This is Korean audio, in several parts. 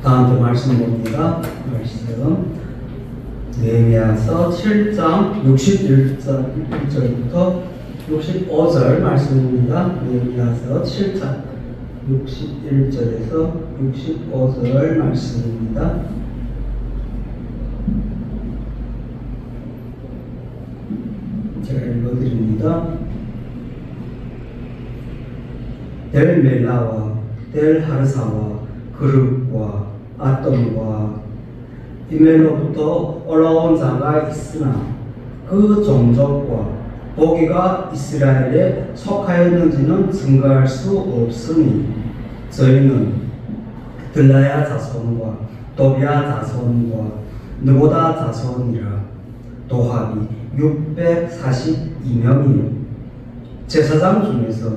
다음 주 말씀 봅니다. 말씀 느헤미야서 7장 61절부터 65절 말씀입니다. 느헤미야서 7장 61절에서 65절 말씀입니다. 제가 읽어드립니다. 델 멜라와 델 하르사와 그룹과 아돔과 이멜로부터 올라온 자가 있으나 그 종족과 보기가 이스라엘에 속하였는지는 증거할 수 없으니 저희는 들라야 자손과 도비아 자손과 느보다 자손이라 도합이 642명이요 제사장 중에서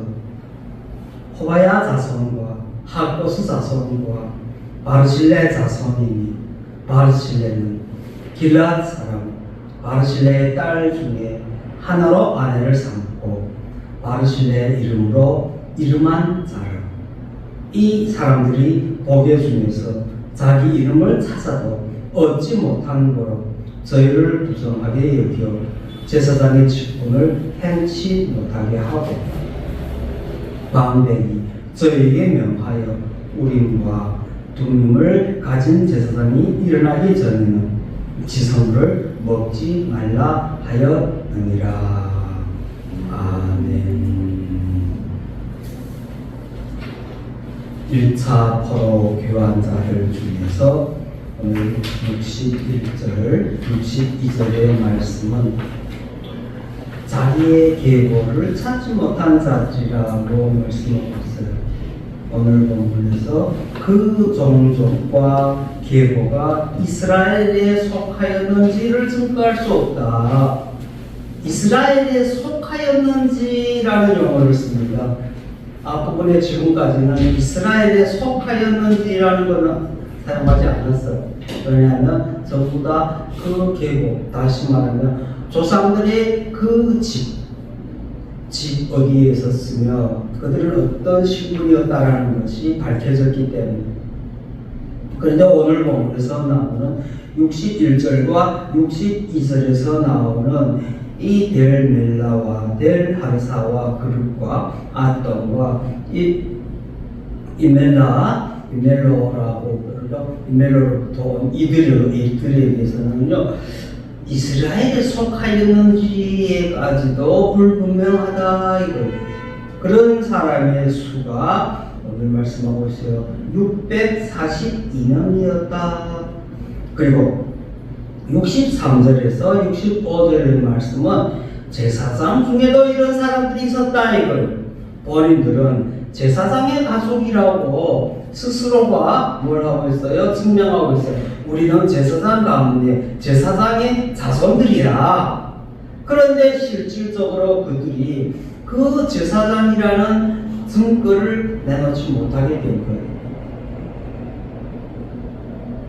호바야 자손과 하고스 자손과 바르실레 자손이니 바르실레는 길앗 사람 바르실레의 딸 중에 하나로 아내를 삼고 바르실레의 이름으로 이름한 자라. 이 사람들이 보게 중에서 자기 이름을 찾아도 얻지 못한 거로 저희를 부정하게 여겨 제사장의 직분을 행치 못하게 하고 방백이 저희에게 명하여 우림과 둠밈을 가진 제사장이 일어나기 전에는 지성을 먹지 말라 하였느니라. 아멘. 1차 포로 교환자들 중에서 오늘 61절, 62절의 말씀은 자기의 계보를 찾지 못한 자지라고 말씀하고 있어요. 오늘 본문에서 그 종족과 계보가 이스라엘에 속하였는지를 증거할 수 없다. 이스라엘에 속하였는지라는 용어를 씁니다. 앞부분에 지금까지는 이스라엘에 속하였는지라는 것은 사용하지 않았어요. 왜냐하면 전부 다 그 계보, 다시 말하면 조상들의 그 집 어디에 있었으며 그들은 어떤 신분이었다라는 것이 밝혀졌기 때문에. 그런데 오늘 본문에서 나오는 61절과 62절에서 나오는 이 델 멜라와 델 하르사와 그룹과 아돔과 이멜로로부터 온 이들에 대해서는요 이스라엘에 속하였는지까지도 불분명하다 이거예요. 그런 사람의 수가 오늘 말씀하고 있어요. 642명이었다. 그리고 63절에서 65절의 말씀은 제사장 중에도 이런 사람들이 있었다 이거예요. 본인들은 제사장의 가족이라고 스스로가 뭘 하고 있어요? 증명하고 있어요. 우리는 제사장 가운데 제사장의 자손들이야. 그런데 실질적으로 그들이 그 제사장이라는 증거를 내놓지 못하게 된 거예요.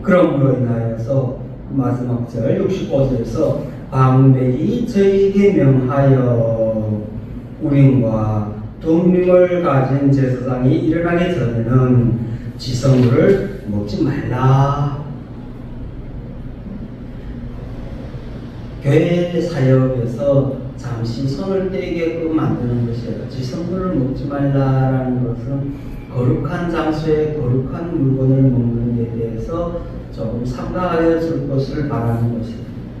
그러므로 인하여서 마지막 절 65절에서 방백이 저희에게 명하여 우림과 둠밈을 가진 제사장이 일어나기 전에는 지성물을 먹지 말라. 교회 사역에서 잠시 손을 떼게끔 만드는 것이에요. 지성물을 먹지 말라라는 것은 거룩한 장소에 거룩한 물건을 먹는 데 대해서 조금 삼가하여 줄 것을 바라는 것이에요.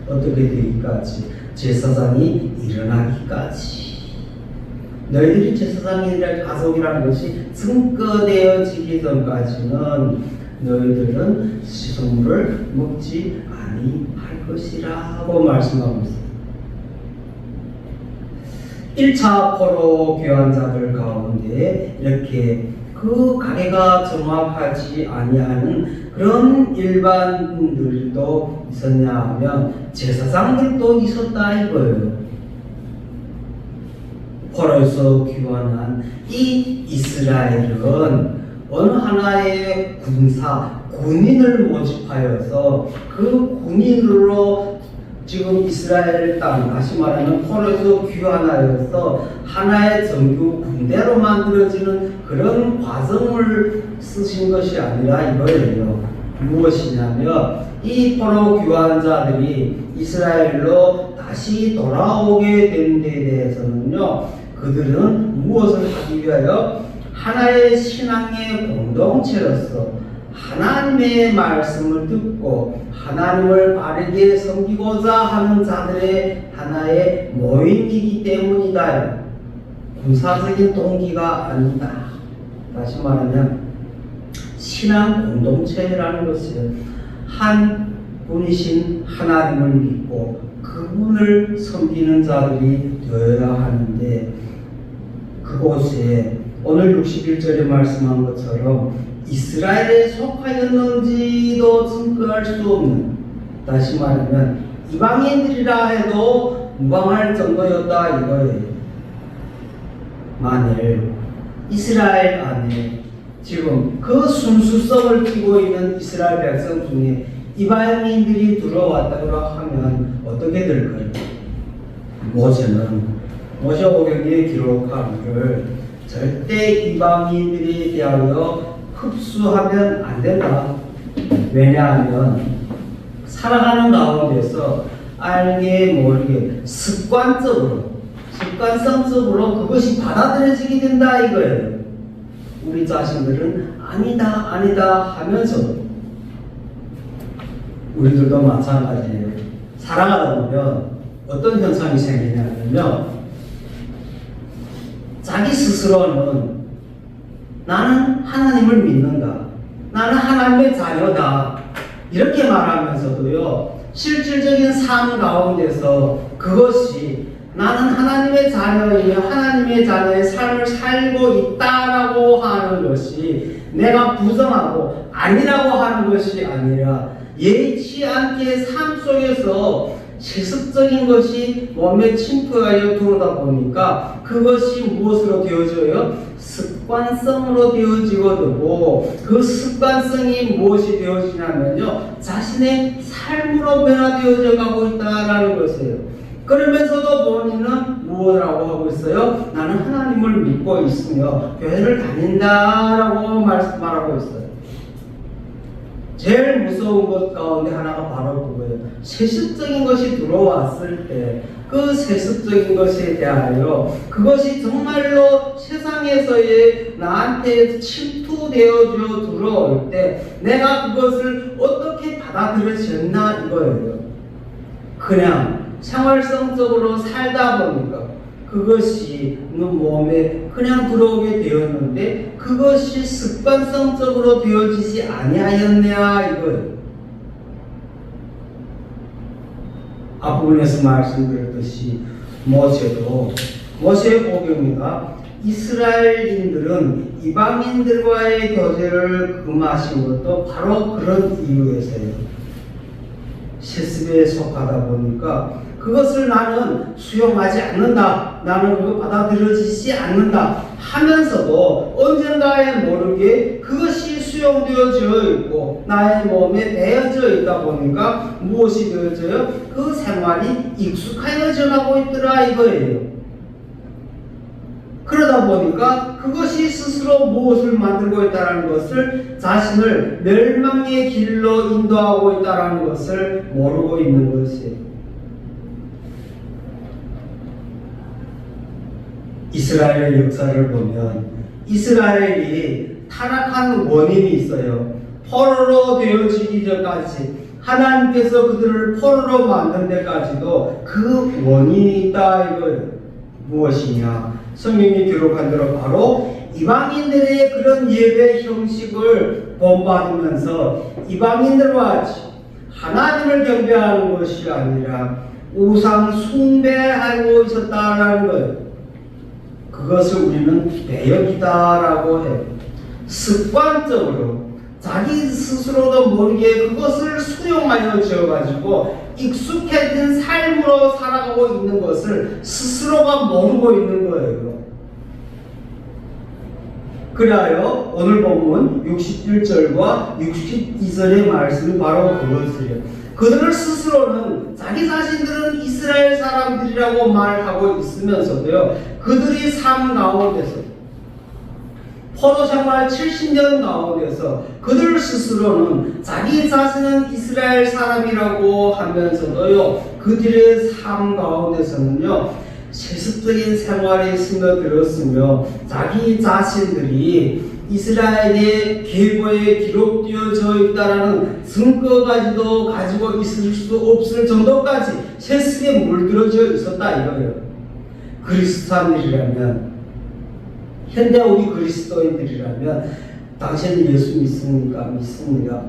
어떻게 되기까지? 제사장이 일어나기까지. 너희들이 제사장이라 가족이라는 것이 증거되어지기 전까지는 너희들은 지성물을 먹지 아니할 것이라고 말씀하고 있습니다. 1차 포로 교환자들 가운데 이렇게 그 가게가 정확하지 아니하는 그런 일반들도 있었냐 하면 제사장들도 있었다 이거예요. 포로에서 귀환한 이 이스라엘은 어느 하나의 군인을 모집하여서 그 군인으로 지금 이스라엘 땅, 다시 말하면 포로에서 귀환하여서 하나의 정규 군대로 만들어지는 그런 과정을 쓰신 것이 아니라 이거예요. 무엇이냐면 이 포로 귀환자들이 이스라엘로 다시 돌아오게 된 데 대해서는요, 그들은 무엇을 하기 위하여 하나의 신앙의 공동체로서 하나님의 말씀을 듣고 하나님을 바르게 섬기고자 하는 자들의 하나의 모임이기 때문이다. 군사적인 동기가 아니다. 다시 말하면 신앙 공동체라는 것은 한 분이신 하나님을 믿고 그분을 섬기는 자들이 되어야 하는데, 그곳에 오늘 61절에 말씀한 것처럼 이스라엘에 속하였는지도 증거할 수 없는, 다시 말하면 이방인들이라 해도 무방할 정도였다 이거예요. 만일 이스라엘 안에 지금 그 순수성을 띠고 있는 이스라엘 백성 중에 이방인들이 들어왔다고 하면 어떻게 될까요? 모세는 모세오경에 기록하기를 절대 이방인들에 대하여 흡수하면 안 된다. 왜냐하면 살아가는 가운데서 알게 모르게 습관성적으로 그것이 받아들여지게 된다 이거예요. 우리 자신들은 아니다 하면서도 우리들도 마찬가지예요. 살아가다 보면 어떤 현상이 생기냐면요, 자기 스스로는 나는 하나님을 믿는다, 나는 하나님의 자녀다 이렇게 말하면서도요, 실질적인 삶 가운데서 그것이 나는 하나님의 자녀이며 하나님의 자녀의 삶을 살고 있다라고 하는 것이 내가 부정하고 아니라고 하는 것이 아니라 예의치 않게 삶 속에서 실습적인 것이 몸에 침투하여 들어오다 보니까 그것이 무엇으로 되어져요? 습관성으로 되어지고 되고, 그 습관성이 무엇이 되어지냐면요, 자신의 삶으로 변화되어져 가고 있다라는 것이에요. 그러면서도 본인은 무엇이라고 하고 있어요? 나는 하나님을 믿고 있으며 교회를 다닌다라고 말하고 있어요. 제일 무서운 것 가운데 하나가 바로 그거예요. 세습적인 것이 들어왔을 때 그 세습적인 것에 대하여 그것이 정말로 세상에서의 나한테 침투되어져 들어올 때 내가 그것을 어떻게 받아들여졌나 이거예요. 그냥 생활성적으로 살다 보니까 그것이 몸에 그냥 들어오게 되었는데 그것이 습관성적으로 되어지지 아니하였냐 이거예요. 앞부분에서 말씀드렸듯이 모세오경이가 이스라엘인들은 이방인들과의 교제를 금하신 것도 바로 그런 이유에서요. 실습에 속하다 보니까 그것을 나는 수용하지 않는다, 나는 그거 받아들여지지 않는다 하면서도 언젠가에 모르게 그것이 수용되어져 있고 나의 몸에 배어져 있다 보니까 무엇이 되어져요? 그 생활이 익숙하여져 가고 있더라 이거예요. 그러다 보니까 그것이 스스로 무엇을 만들고 있다는 것을, 자신을 멸망의 길로 인도하고 있다는 것을 모르고 있는 것이에요. 이스라엘의 역사를 보면 이스라엘이 타락한 원인이 있어요. 포로로 되어지기 전까지, 하나님께서 그들을 포로로 만든 데까지도 그 원인이 있다 이거예요. 무엇이냐? 성경이 기록한 대로 바로 이방인들의 그런 예배 형식을 본받으면서 이방인들과 같이 하나님을 경배하는 것이 아니라 우상 숭배하고 있었다라는 거예요. 그것을 우리는 배역이다라고 해요. 습관적으로 자기 스스로도 모르게 그것을 수용하여 지어가지고 익숙해진 삶으로 살아가고 있는 것을 스스로가 모르고 있는 거예요. 그래요 오늘 본문 61절과 62절의 말씀이 바로 그것이에요. 그들을 스스로는 자기 자신들은 이스라엘 사람들이라고 말하고 있으면서도요, 그들이 삶 가운데서 포로 생활 70년 가운데서 그들 스스로는 자기 자신은 이스라엘 사람이라고 하면서도요, 그들의 삶 가운데서는요, 세습적인 생활에 스며들었으며 자기 자신들이 이스라엘의 계보에 기록되어져 있다라는 증거까지도 가지고 있을 수 없을 정도까지 세습에 물들어져 있었다 이거예요. 그리스도인들이라면, 현대 우리 그리스도인들이라면 당신은 예수 믿습니까? 믿습니다.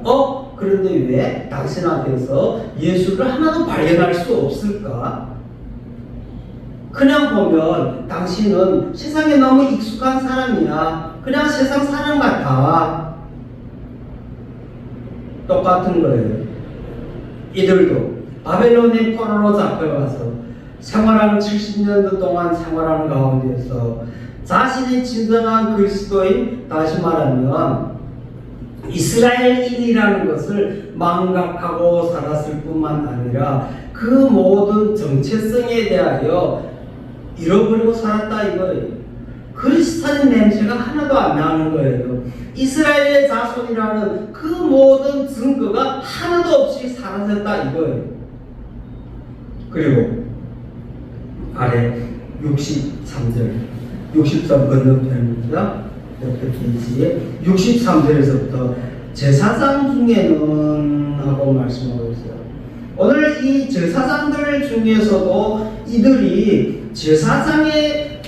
그런데 왜 당신 앞에서 예수를 하나도 발견할 수 없을까? 그냥 보면 당신은 세상에 너무 익숙한 사람이야. 그냥 세상 사람 같아. 똑같은 거예요. 이들도 바벨론의 포로로 잡혀가서 생활하는 70년도 동안 생활하는 가운데서 자신이 진정한 그리스도인, 다시 말하면 이스라엘인이라는 것을 망각하고 살았을 뿐만 아니라 그 모든 정체성에 대하여 잃어버리고 살았다 이거예요. 그리스도인 냄새가 하나도 안 나는 거예요. 이스라엘의 자손이라는 그 모든 증거가 하나도 없이 사라졌다 이거예요. 그리고 아래 63절 63 건너편입니다. 옆에 페이지에 63절에서부터 제사장 중에는 하고 말씀하고 있어요. 오늘 이 제사장들 중에서도 이들이 제사장의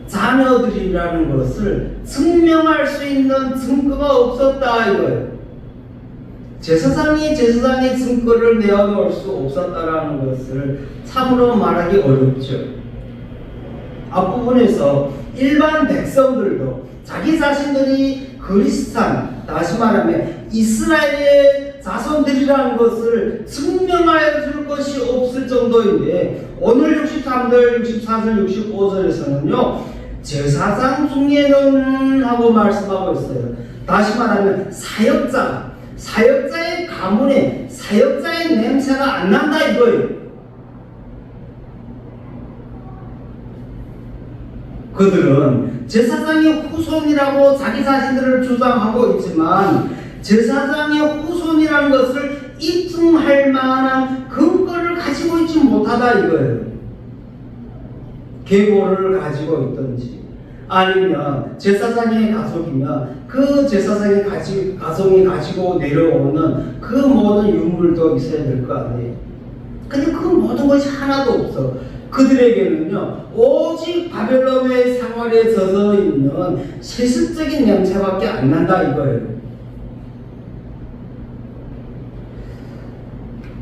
자녀들이라는 것을 증명할 수 있는 증거가 없었다 이거예요. 제사장이 제사장의 증거를 내어놓을 수 없었다라는 것을 참으로 말하기 어렵죠. 앞부분에서 일반 백성들도 자기 자신들이 그리스도인, 다시 말하면 이스라엘의 자손들이라는 것을 증명하여 줄 것이 없을 정도인데, 오늘 63절, 64절, 65절에서는요 제사장 중에는 하고 말씀하고 있어요. 다시 말하면 사역자의 가문에 사역자의 냄새가 안 난다 이거예요. 그들은 제사장의 후손이라고 자기 자신들을 주장하고 있지만 제사장의 후손이라는 것을 입증할 만한 근거를 가지고 있지 못하다 이거예요. 계보를 가지고 있든지 아니면 제사장의 가족이면 그 제사장의 가족이 가지고 내려오는 그 모든 유물도 있어야 될 거 아니에요. 근데 그 모든 것이 하나도 없어. 그들에게는요 오직 바벨론의 생활에 젖어 있는 세습적인 냄새밖에 안 난다 이거예요.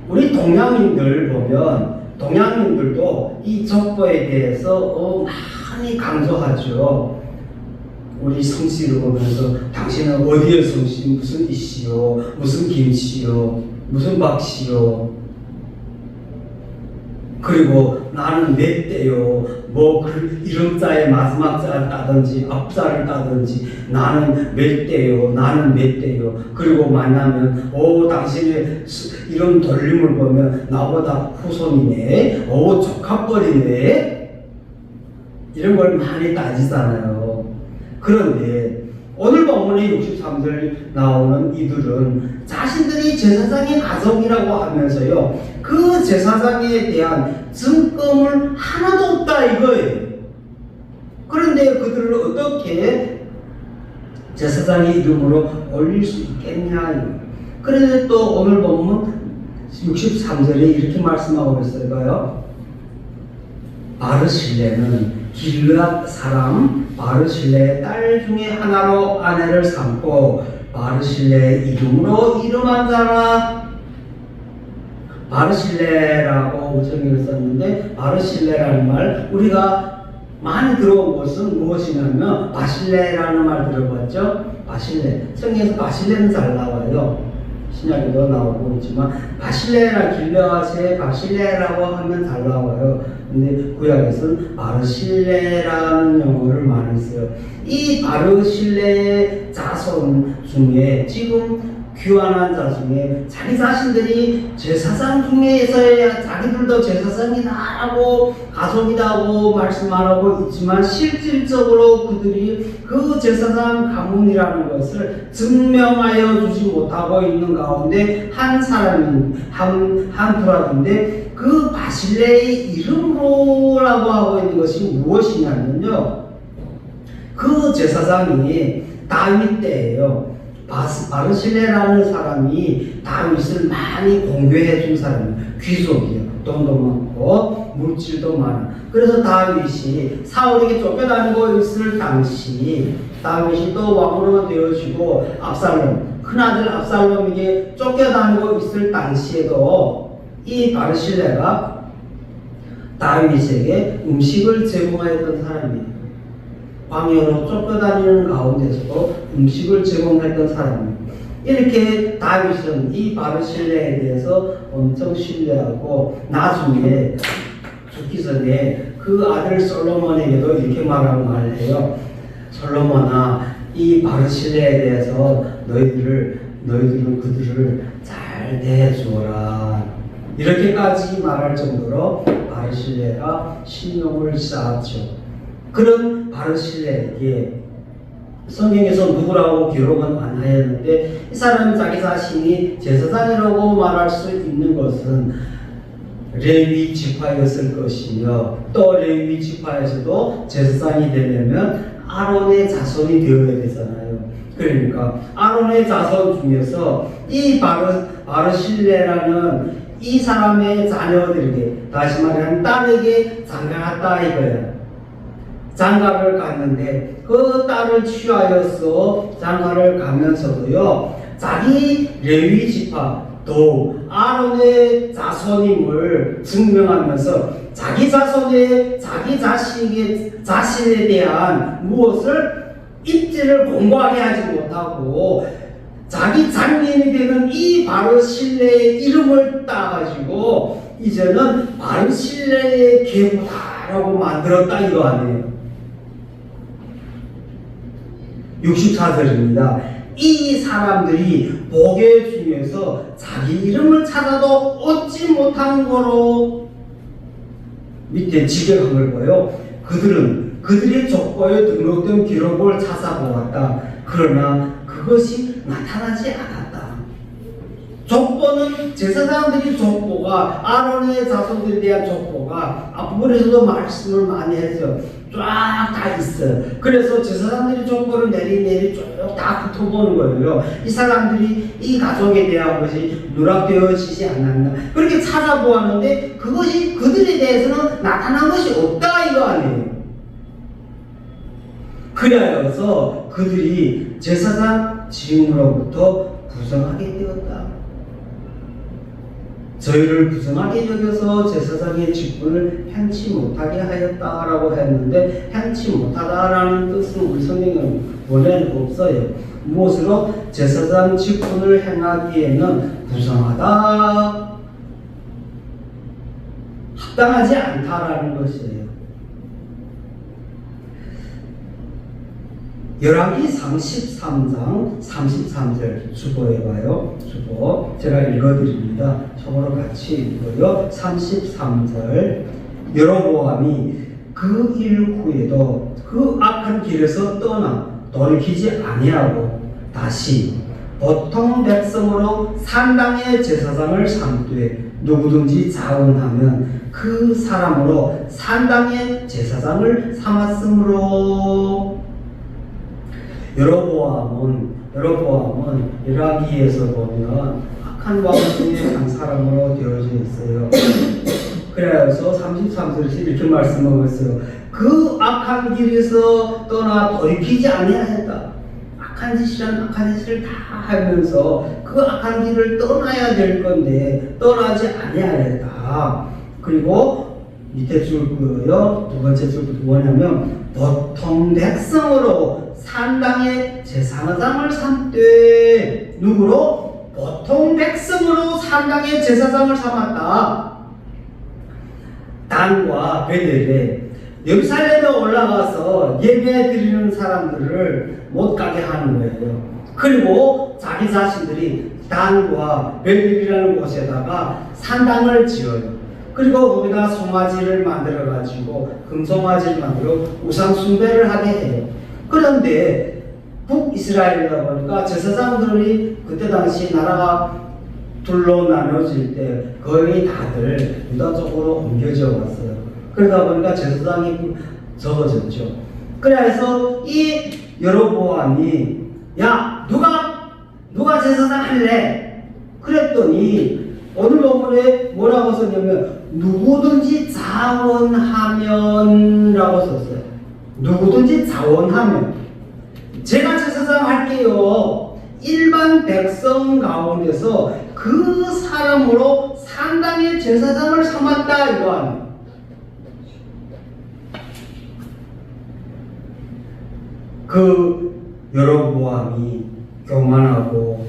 우리 동양인들 보면 동양인들도 이 족보에 대해서 많이 강조하죠. 우리 성씨를 보면서 당신은 어디의 성씨, 무슨 이씨요, 무슨 김씨요, 무슨 박씨요, 그리고 나는 몇 대요, 그 이름자의 마지막 자를 따든지 앞자를 따든지 나는 몇 대요, 나는 몇 대요. 그리고 만나면 당신의 이런 돌림을 보면 나보다 후손이네, 조카뻘이네, 이런 걸 많이 따지잖아요. 그런데 오늘 본문의 63절 나오는 이들은 자신들이 제사장의 가족이라고 하면서요 그 제사장에 대한 증거물 하나도 없다 이거예요. 그런데 그들을 어떻게 제사장의 이름으로 올릴 수 있겠냐. 그런데 또 오늘 본문 63절에 이렇게 말씀하고 있어요. 바르실레는 길르앗 사람 바르실레의 딸 중에 하나로 아내를 삼고 바르실레의 이름으로 이름한 자라. 바르실레라고 우정이를 썼는데 바르실레라는 말 우리가 많이 들어온 것은 무엇이냐면 바실레라는 말 들어봤죠? 바실레. 성경에서 바실레는 잘 나와요. 신약에도 나오고 있지만 바실레라 길르앗의 바실레라고 하면 잘 나와요. 근데 구약에서는 바르실레라는 용어를 많이 써요. 이 바르실레의 자손 중에 지금 귀환한 자 중에 자기 자신들이 제사장 중에서야 자기들도 제사장이다라고 가족이라고 말씀하고 있지만 실질적으로 그들이 그 제사장 가문이라는 것을 증명하여 주지 못하고 있는 가운데 한 사람이 한 부라인데 그 바실레의 이름으로라고 하고 있는 것이 무엇이냐면요, 그 제사장이 다윗 때예요. 바르실레라는 사람이 다윗을 많이 공개해 준 사람이에요. 귀족이에요. 돈도 많고 물질도 많아. 그래서 다윗이 사울에게 쫓겨다니고 있을 당시 다윗이 또 왕으로 되어지고 압살롬, 큰아들 압살롬에게 쫓겨다니고 있을 당시에도 이 바르실레가 다윗에게 음식을 제공하였던 사람이에요. 광야로 쫓겨다니는 가운데서도 음식을 제공했던 사람입니다. 이렇게 다윗은 이 바르실레에 대해서 엄청 신뢰하고 나중에 죽기 전에 그 아들 솔로몬에게도 이렇게 말을 해요. 솔로몬아, 이 바르실레에 대해서 너희들은 그들을 잘 대해주어라. 이렇게까지 말할 정도로 바르실레가 신용을 쌓았죠. 그런 바르실레에게 성경에서 누구라고 기록은 안 하였는데 이 사람이 자기 자신이 제사장이라고 말할 수 있는 것은 레위 지파였을 것이며, 또 레위 지파에서도 제사장이 되려면 아론의 자손이 되어야 되잖아요. 그러니까 아론의 자손 중에서 이 바르실레라는 이 사람의 자녀들에게, 다시 말하면 딸에게 장가갔다 이거예요. 장가를 갔는데 그 딸을 취하여서 장가를 가면서도요, 자기 레위 지파 또 아론의 자손임을 증명하면서 자기 자손의 자기 자신에 대한 무엇을 입지를 공고하게 하지 못하고 자기 장인이 되는 이 바르실레의 이름을 따가지고 이제는 바르실레의 계보다라고 만들었다 이거 아니에요. 64절입니다. 이 사람들이 보게 중에서 자기 이름을 찾아도 얻지 못한 거로 밑에 지적한 걸 봐요. 그들은 그들의 족보에 등록된 기록을 찾아보았다. 그러나 그것이 나타나지 않았다. 족보는 제사장들이 족보가, 아론의 자손들에 대한 족보가 앞부분에서도 말씀을 많이 했어요. 쫙 다 있어요. 그래서 제사장들이 족보를 내리 쭉 다 훑어보는 거예요. 이 사람들이 이 가족에 대한 것이 누락되어지지 않았나, 그렇게 찾아보았는데 그것이 그들에 대해서는 나타난 것이 없다 이거 아니에요. 그래서 그들이 제사장 직무로부터 부정하게 되었다. 저희를 부정하게 여겨서 제사장의 직분을 향치 못하게 하였다라고 했는데, 향치 못하다라는 뜻은 우리 성경에 원래는 없어요. 무엇으로? 제사장 직분을 행하기에는 부정하다, 합당하지 않다라는 것이에요. 열왕기 33장 33절 주보해봐요. 주보 제가 읽어드립니다. 저거로 같이 읽어요. 33절 여로보암이 그 일 후에도 그 악한 길에서 떠나 돌이키지 아니하고 다시 보통 백성으로 산당의 제사장을 삼되 누구든지 자원하면 그 사람으로 산당의 제사장을 삼았으므로. 여로보암은 열왕기에서 보면 악한 왕 중에 한 사람으로 되어져 있어요. 그래서 33절에서 이렇게 말씀하고 있어요. 그 악한 길에서 떠나 돌이키지 아니하였다. 악한 짓이란 악한 짓을 다 하면서 그 악한 길을 떠나야 될 건데 떠나지 아니하였다. 그리고 밑에 줄거요. 두 번째 줄도 뭐냐면 보통 백성으로 산당의 제사장을 삼되. 누구로? 보통 백성으로 산당의 제사장을 삼았다. 단과 베델에 예루살렘에 올라가서 예배 드리는 사람들을 못 가게 하는 거예요. 그리고 자기 자신들이 단과 베델이라는 곳에다가 산당을 지어요. 그리고 거기다 송아지를 만들어 가지고 금송아지를 만들어 우상 숭배를 하게 해요. 그런데 북이스라엘이다 보니까 제사장들이 그때 당시 나라가 둘로 나눠질 때 거의 다들 유다 쪽으로 옮겨져 왔어요. 그러다 보니까 제사장이 적어졌죠. 그래서 이 여로보암이 야 누가 제사장 할래? 그랬더니 오늘 본문에 뭐라고 썼냐면 누구든지 자원하면 라고 썼어요. 누구든지 자원하면 제가 제사장 할게요. 일반 백성 가운데서 그 사람으로 상당히 제사장을 삼았다 이거 아니에요. 그 여로보암이 교만하고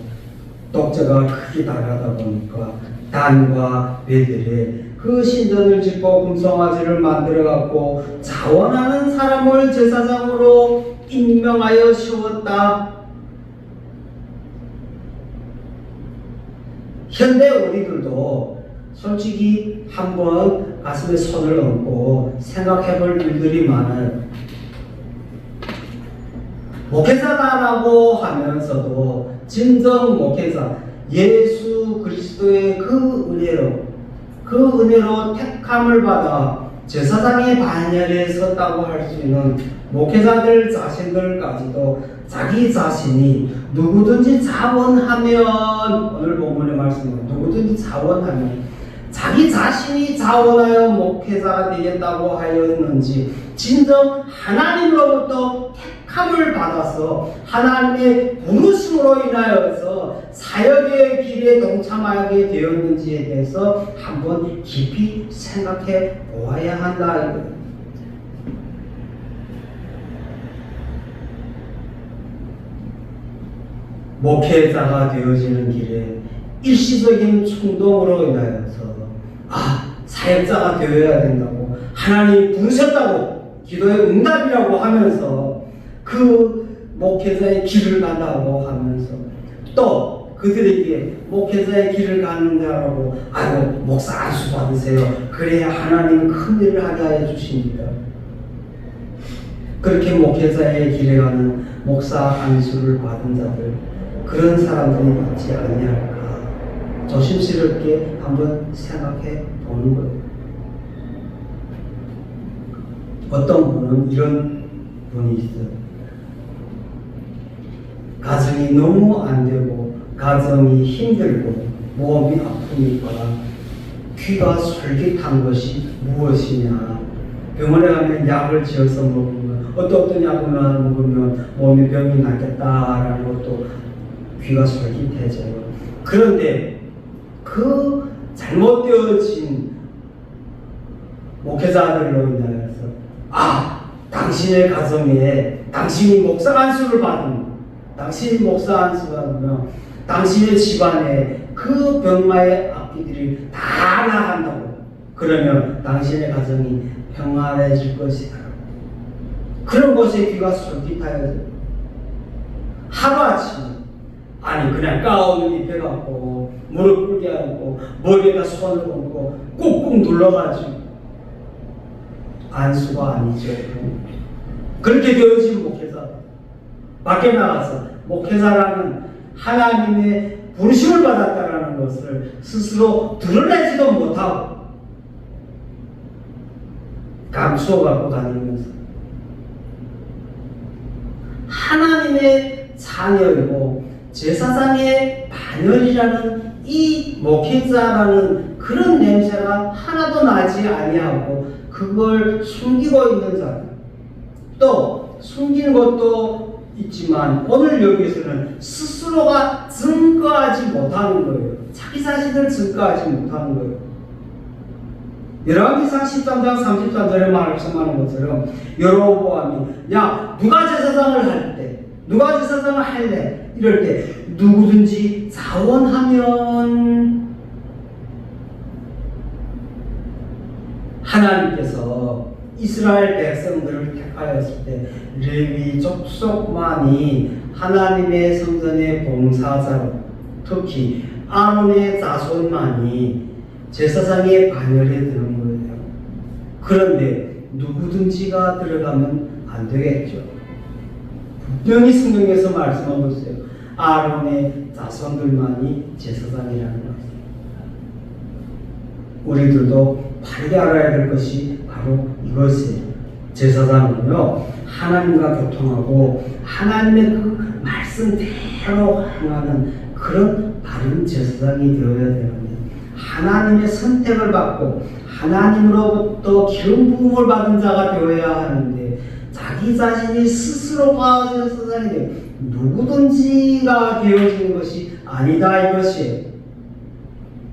독재가 크게 나가다 보니까 단과 베델에 그 신전을 짓고 금송아지를 만들어 갖고 자원하는 사람을 제사장으로 임명하여 세웠다. 현대 우리들도 솔직히 한번 가슴에 손을 얹고 생각해 볼 일들이 많아요. 목회자다라고 하면서도 진정 목회자 예수 그리스도의 그 은혜로 택함을 받아 제사장의 반열에 섰다고 할 수 있는 목회자들 자신들까지도 자기 자신이 누구든지 자원하면 오늘 본문의 말씀은 누구든지 자원하면 자기 자신이 자원하여 목회자가 되겠다고 하였는지 진정 하나님으로부터 택함을 받아서 하나님의 부르심으로 인하여서 사역의 길에 동참하게 되었는지에 대해서 한번 깊이 생각해 보아야 한다. 목회자가 되어지는 길에 일시적인 충동으로 인하여서 사역자가 되어야 된다고 하나님이 부르셨다고 기도의 응답이라고 하면서 그 목회자의 길을 간다고 하면서 또 그들에게 목회자의 길을 가는 자라고 아이고 목사 안수 받으세요. 그래야 하나님은 큰 일을 하게 하여 주십니다. 그렇게 목회자의 길에 가는 목사 안수를 받은 자들 그런 사람들이 맞지 아니할까 조심스럽게 한번 생각해 보는 거예요. 어떤 분은 이런 분이 있어요. 가정이 너무 안 되고 가정이 힘들고 몸이 아프니까 귀가 솔깃한 것이 무엇이냐. 병원에 가면 약을 지어서 먹으면 어떤 약을 먹으면 몸에 병이 낫겠다라는 것도 귀가 솔깃해져요. 그런데 그 잘못되어진 목회자들로 인하여서 당신의 가정에 당신이 목사 안수를 받으면 당신이 목사 안수를 받으면 당신의 집안에 그 병마의 악기들이 다 나간다고 그러면 당신의 가정이 평안해질 것이다. 그런 것에 귀가 솔깃하여져. 하루아침에 그냥 가운을 입혀갖고 무릎 꿇게 하고 머리에다 손을 얹고 꾹꾹 눌러가지고 안수가 아니죠. 그렇게 되어진 목회자 밖에 나가서 목회자라는 하나님의 부르심을 받았다라는 것을 스스로 드러내지도 못하고 감추어 갖고 다니면서 하나님의 자녀이고 제사장의 반열이라는 이 목회자라는 그런 냄새가 하나도 나지 아니하고 그걸 숨기고 있는 사람 또 숨기는 것도 있지만 오늘 여기에서는 스스로가 증거하지 못하는 거예요. 자기 자신을 증거하지 못하는 거예요. 열왕기상 13장 33절에 말씀하는 것처럼 여로보암이 누가 제사장을 할 때 누가 제사장을 할래 이럴 때 누구든지 자원하면 하나님께서 이스라엘 백성들을 택하였을 때 레위 족속만이 하나님의 성전의 봉사자로 특히 아론의 자손만이 제사장의 반열에 드는 거예요. 그런데 누구든지가 들어가면 안 되겠죠. 분명히 성경에서 말씀하고 있어요. 아론의 자손들만이 제사장이라는 것입니다. 우리들도 바르게 알아야 될 것이 바로 이것이에요. 제사장은요, 하나님과 교통하고 하나님의 그 말씀대로 행하는 그런 바른 제사장이 되어야 되는데, 하나님의 선택을 받고 하나님으로부터 기름 부음을 받은 자가 되어야 하는데, 자기 자신이 스스로가 제사장이 되어 누구든지가 되어지는 것이 아니다, 이것이에요.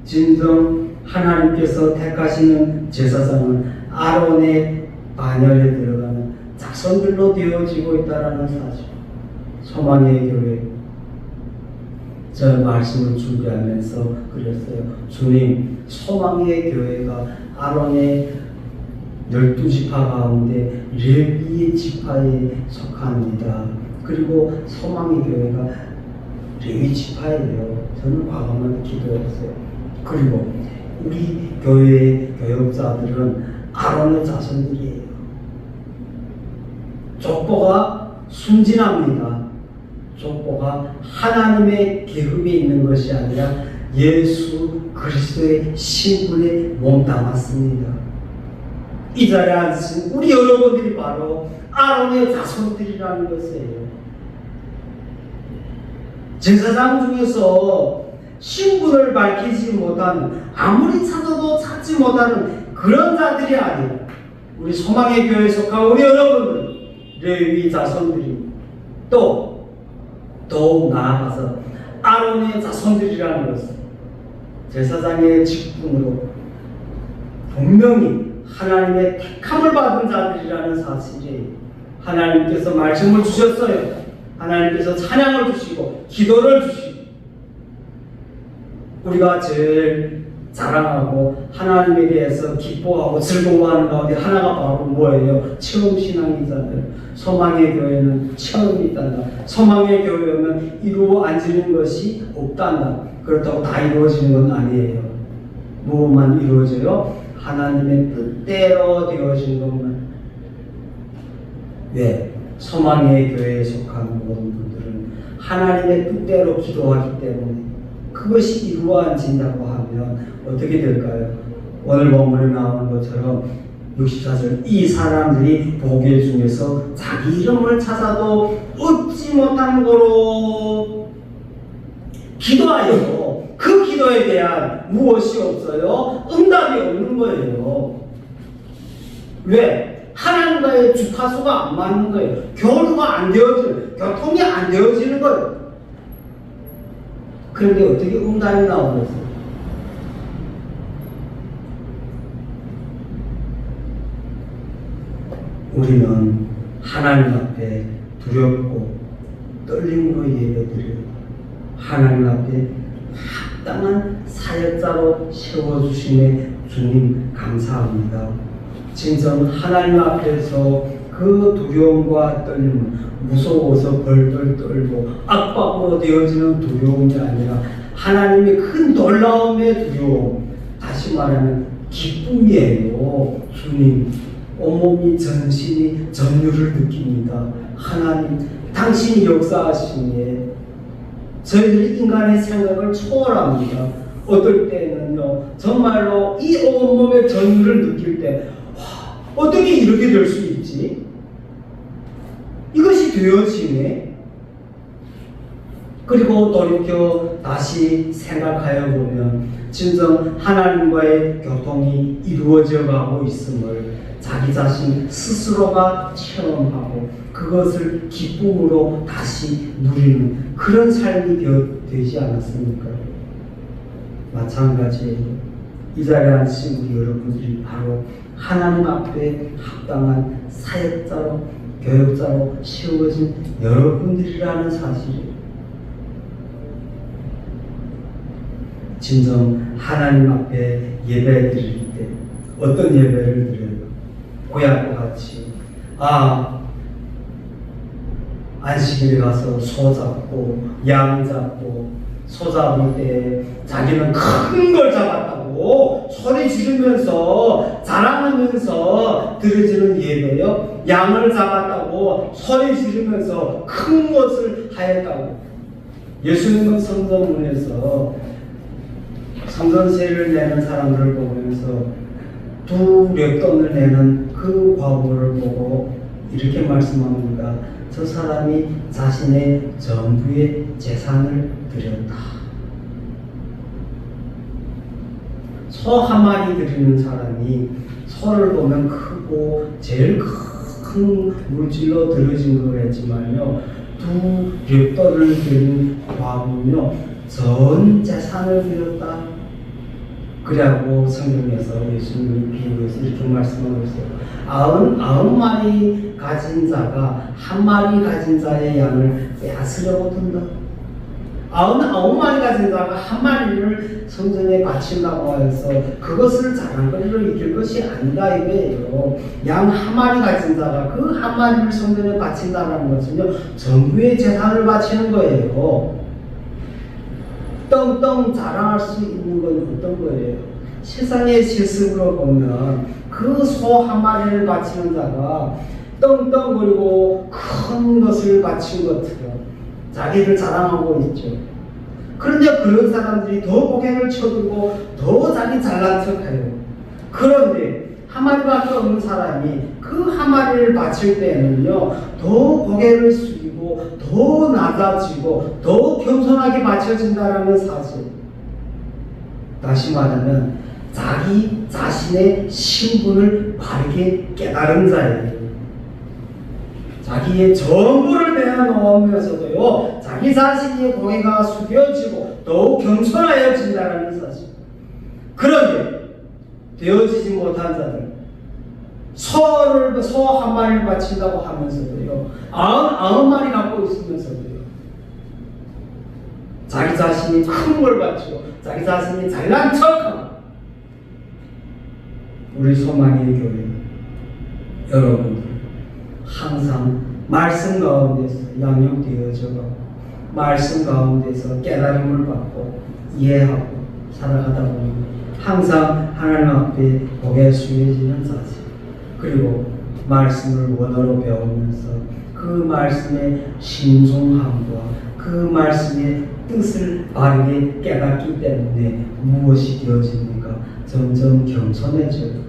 진정 하나님께서 택하시는 제사장은 아론의 반열에 들어가는 자손들로 되어지고 있다는 사실. 소망의 교회, 저 말씀을 준비하면서 그랬어요. 주님, 소망의 교회가 아론의 12지파 가운데 레위 지파에 속합니다. 그리고 소망의 교회가 레위 지파예요. 저는 과감하게 기도했어요. 그리고 우리 교회의 교역자들은 아론의 자손들이에요. 족보가 순진합니다. 족보가 하나님의 계급에 있는 것이 아니라 예수 그리스도의 신분에 몸담았습니다. 이 자리에 앉으신 우리 여러분들이 바로 아론의 자손들이라는 것이에요. 제사장 중에서 신분을 밝히지 못하는, 아무리 찾아도 찾지 못하는 그런 자들이 아니라 우리 소망의 교회에 속한 우리 여러분들 레위 자손들이, 또 더욱 나아가서 아론의 자손들이라는 것은 제사장의 직분으로 분명히 하나님의 택함을 받은 자들이라는 사실이, 하나님께서 말씀을 주셨어요. 하나님께서 찬양을 주시고 기도를 주시고, 우리가 제일 자랑하고 하나님에 대해서 기뻐하고 즐거워하는 가운데 하나가 바로 뭐예요? 체험 신앙이잖아요. 소망의 교회는 체험이 있단다. 소망의 교회는 이루어 앉는 것이 없단다. 그렇다고 다 이루어지는 건 아니에요. 무엇만 이루어져요? 하나님의 뜻대로 되어진 것만. 왜? 소망의 교회에 속한 모든 분들은 하나님의 뜻대로 기도하기 때문에 그것이 이루어진다고 하면 어떻게 될까요? 오늘 본문에 나오는 것처럼 64절, 이 사람들이 보게 중에서 자기 이름을 찾아도 얻지 못한 거로 기도하여 그 기도에 대한 무엇이 없어요? 응답이 없는 거예요. 왜? 하나님과의 주파수가 안 맞는 거예요. 교류가 안 되어지는, 교통이 안 되어지는 거예요. 그런데 어떻게 응답이 나오겠어요? 우리는 하나님 앞에 두렵고 떨림으로 예배드려요. 하나님 앞에 합당한 사역자로 세워주심에 주님 감사합니다. 진정 하나님 앞에서 그 두려움과 떨림은 무서워서 벌벌 떨고 압박으로 되어지는 두려움이 아니라 하나님의 큰 놀라움의 두려움, 다시 말하면 기쁨이에요. 주님, 온몸이 전신이 전율을 느낍니다. 하나님, 당신이 역사하시기에 저희들이 인간의 생각을 초월합니다. 어떨 때는요, 정말로 이 온몸의 전율을 느낄 때 어떻게 이렇게 될 수 있지? 이것이 되어지네. 그리고 돌이켜 다시 생각하여 보면 진정 하나님과의 교통이 이루어져 가고 있음을 자기 자신 스스로가 체험하고 그것을 기쁨으로 다시 누리는 그런 삶이 되지 않았습니까? 마찬가지예요. 이 자리에 앉으신 우리 여러분들이 바로 하나님 앞에 합당한 사역자로, 교역자로 세워진 여러분들이라는 사실이에요. 진정 하나님 앞에 예배 드릴 때 어떤 예배를 드려요? 고향과 같이 안식일에 가서 소 잡고 양 잡고 소 잡을 때 자기는 큰 걸 잡았다고 소리 지르면서 자랑하면서 드려지는 예배요. 양을 잡았다고 소리 지르면서 큰 것을 하였다고. 예수님은 성전문에서 성전세를 내는 사람들을 보면서 2렙돈을 내는 그 과부를 보고 이렇게 말씀합니다. 저 사람이 자신의 전부의 재산을 드렸다. 소 한 마리 드리는 사람이 소를 보면 크고 제일 큰 물질로 들어진 거겠지만요, 2렙돈을 드린 과부는요 전 재산을 드렸다. 그래고 성경에서 예수님이 비유해서 이렇게 말씀하고 있어요. 90마리 가진 자가 1마리 가진 자의 양을 빼앗으려고 든다. 99마리 가진 자가 1마리를 성전에 바친다고 해서 그것을 자랑거리로 이길 것이 아니다 이거예요. 양 1마리 가진 자가 그 1마리를 성전에 바친다는 것은요 전부의 재산을 바치는 거예요. 떵떵 자랑할 수 있는 건 어떤 거예요? 세상의 세습으로 보면 그 소 1마리를 바치는 자가 떵떵거리고 큰 것을 바친 것처럼 자기를 자랑하고 있죠. 그런데 그런 사람들이 더 고개를 쳐들고 더 자기 잘난 척해요. 그런데 1마리밖에 없는 사람이 그 1마리를 바칠 때는요 더 고개를 숙이고 더 낮아지고 더 겸손하게 바쳐진다는 사실. 다시 말하면 자기 자신의 신분을 바르게 깨달은 자예요. 자기의 전부를 내어놓으면서도요 자기 자신의 고개가 숙여지고 더욱 겸손하여진다는 사실. 그런데 되어지지 못한 자들, 소 1마리를 바친다고 하면서도요 90마리 갖고 있으면서도요 자기 자신이 큰 걸 바치고 자기 자신이 잘난 척하고. 우리 소망의 교회 여러분들 항상 말씀 가운데서 양육되어져가고 말씀 가운데서 깨달음을 받고 이해하고 살아가다 보니 항상 하나님 앞에 고개 숙여지는 자세, 그리고 말씀을 원어로 배우면서 그 말씀의 신중함과 그 말씀의 뜻을 바르게 깨닫기 때문에 무엇이 되어집니까? 점점 겸손해져요.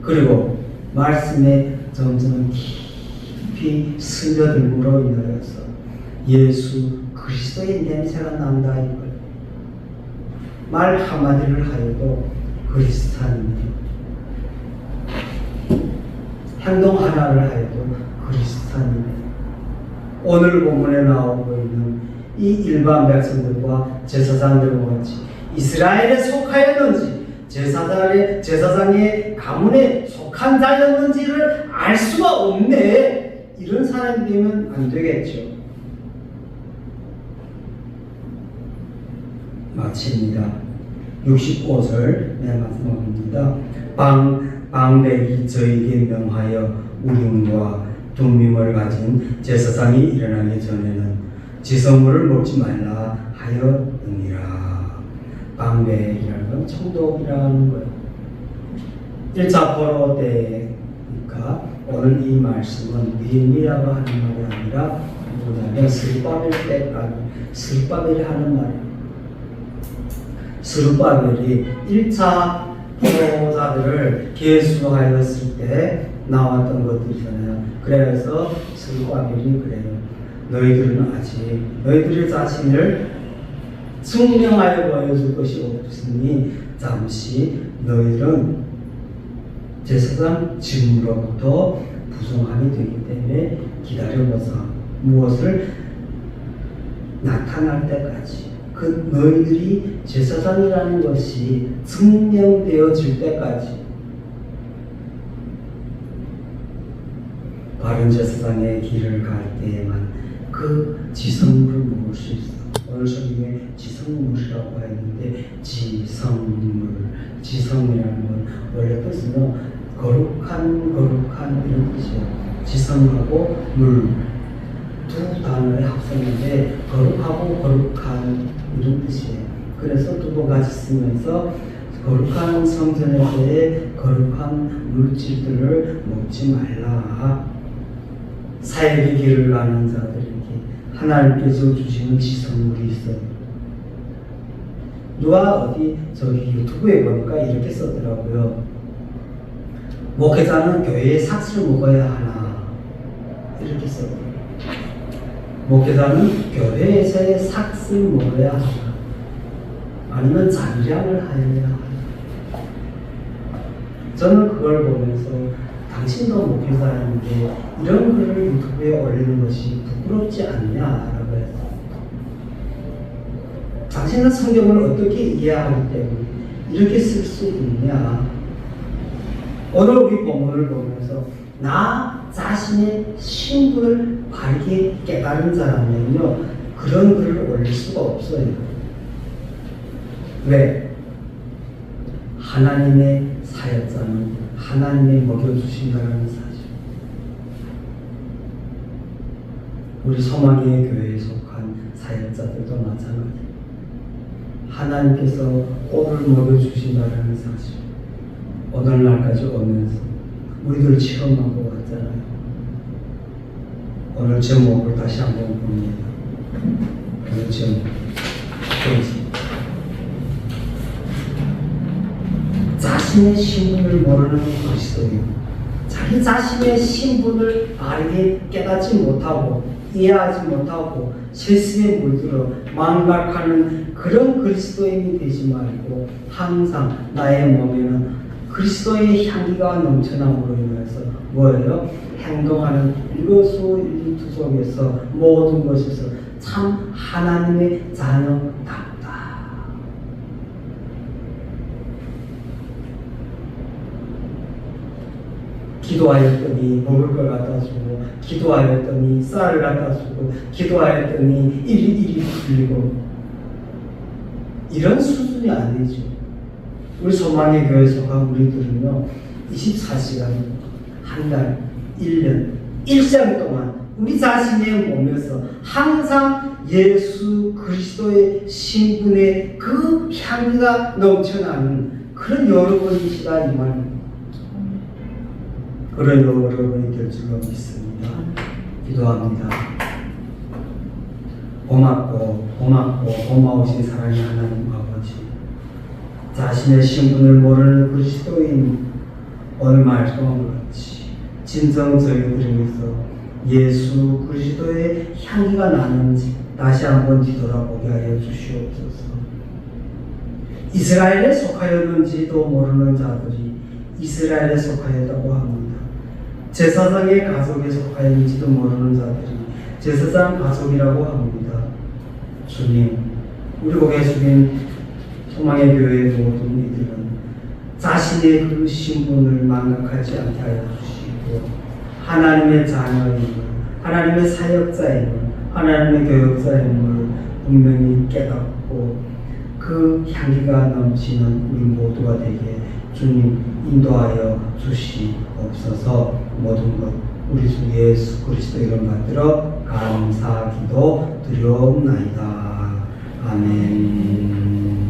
그리고 말씀에 점점 깊이 스며들므로 인하여서 예수 그리스도의 냄새가 난다 이거예요. 말 한마디를 하여도 그리스도인이에요. 행동 하나를 하여도 그리스도인이에요. 오늘 본문에 나오고 있는 이 일반 백성들과 제사장들과 같이 이스라엘에 속하였는지 제사장의 가문에 속한 자였는지를 알 수가 없네. 이런 사람이 되면 안 되겠죠. 마칩니다. 65절 내 마지막입니다. 방백이 저에게 명하여 우림과 둠밈을 가진 제사장이 일어나기 전에는 지성물을 먹지 말라 하였느니라. 방백이라는 건 청독이라는 거예요. 1차 포로 때니까 오늘 이 말씀은 느헤미야가 하는 말이 아니라 뭐냐면 스룹바벨 때까지 스룹바벨이 하는 말이에요. 스룹바벨이 1차 포로자들을 계수하였을 때 나왔던 것들이잖아요. 그래서 스룹바벨이 그래요. 너희들은 아직 너희들의 자신을 증명하여 보여줄 것이 없으니 잠시 너희들은 제사장 직무로부터 부정함이 되기 때문에 기다려보자. 무엇을? 나타날 때까지. 그 너희들이 제사장이라는 것이 증명되어질 때까지. 바른 제사장의 길을 갈 때에만 그 지성물을 먹을 수 있어. 오늘 성경에 지성물이라고 했는데 지성이라는 건 원래 뜻은 거룩한 이런 뜻이에요. 지성하고 물 두 단어의 합성인데 거룩하고 거룩한 이런 뜻이에요. 그래서 두 번 같이 쓰면서 거룩한 성전에서의 거룩한 물질들을 먹지 말라. 사역의 길을 가는 자들에게 하나님께서 주시는 지성물이 있어요. 누가 어디 저기 유튜브에 보니까 이렇게 썼더라고요. 목회자는 교회의 삭스를 먹어야 하나 이렇게 썼더라고요. 목회자는 교회에서의 삭스를 먹어야 하나 아니면 잔량을 하여야 하나. 저는 그걸 보면서 당신도 목회자인데 이런 글을 유튜브에 올리는 것이 부끄럽지 않냐라고 했어요. 당신은 성경을 어떻게 이해하기 때문에 이렇게 쓸 수 있냐. 오늘 우리 본문을 보면서 나 자신의 신분을 바르게 깨달은 자라면요 그런 글을 올릴 수가 없어요. 왜? 하나님의 사역자는 하나님이 먹여주신다는 사실. 우리 소망의 교회에 속한 사역자들도 마찬가지예요. 하나님께서 오늘 먹여주신다는 사실. 오늘날까지 오면서 우리들 체험하고 왔잖아요. 오늘 제목을 다시 한번 봅니다. 그 제목. 자신의 신분을 모르는 그리스도인, 자기 자신의 신분을 바르게 깨닫지 못하고 이해하지 못하고 세습에 물들어 망각하는 그런 그리스도인이 되지 말고 항상 나의 몸에는 그리스도의 향기가 넘쳐남으로 인해서 뭐예요? 행동하는 일거수일투 속에서 모든 것에서 참 하나님의 자녀답다. 기도하였더니 먹을 걸 갖다 주고, 기도하였더니 쌀을 갖다 주고, 기도하였더니 일이 풀리고, 이런 수준이 아니죠. 우리 소망의 교회 속한 우리들은요 24시간 한 달 1년 1장 동안 우리 자신의 몸에서 항상 예수 그리스도의 신분의 그 향기가 넘쳐나는 그런 여러분이시다 이 말입니다. 그런 여러분이 될 줄로 믿습니다. 기도합니다. 고맙고 고마우신 사랑의 하나님 아버지, 자신의 신분을 모르는 그리스도인 오늘 말씀과 같이 진정 저희들에게서 예수 그리스도의 향기가 나는지 다시 한번 뒤돌아보게 하여 주시옵소서. 이스라엘에 속하였는지도 모르는 자들이 이스라엘에 속하였다고 합니다. 제사장의 가족에 속하였는지도 모르는 자들이 제사장 가족이라고 합니다. 주님, 우리 고개 숙인 소망의 교회의 모든 이들은 자신의 그 신분을 망각하지 않게 하여 주시고 하나님의 자녀임을, 하나님의 사역자임을, 하나님의 교역자임을 분명히 깨닫고 그 향기가 넘치는 우리 모두가 되게 주님 인도하여 주시옵소서. 모든 것 우리 주 예수 그리스도 이름 받들어 감사기도 드리옵나이다. 아멘.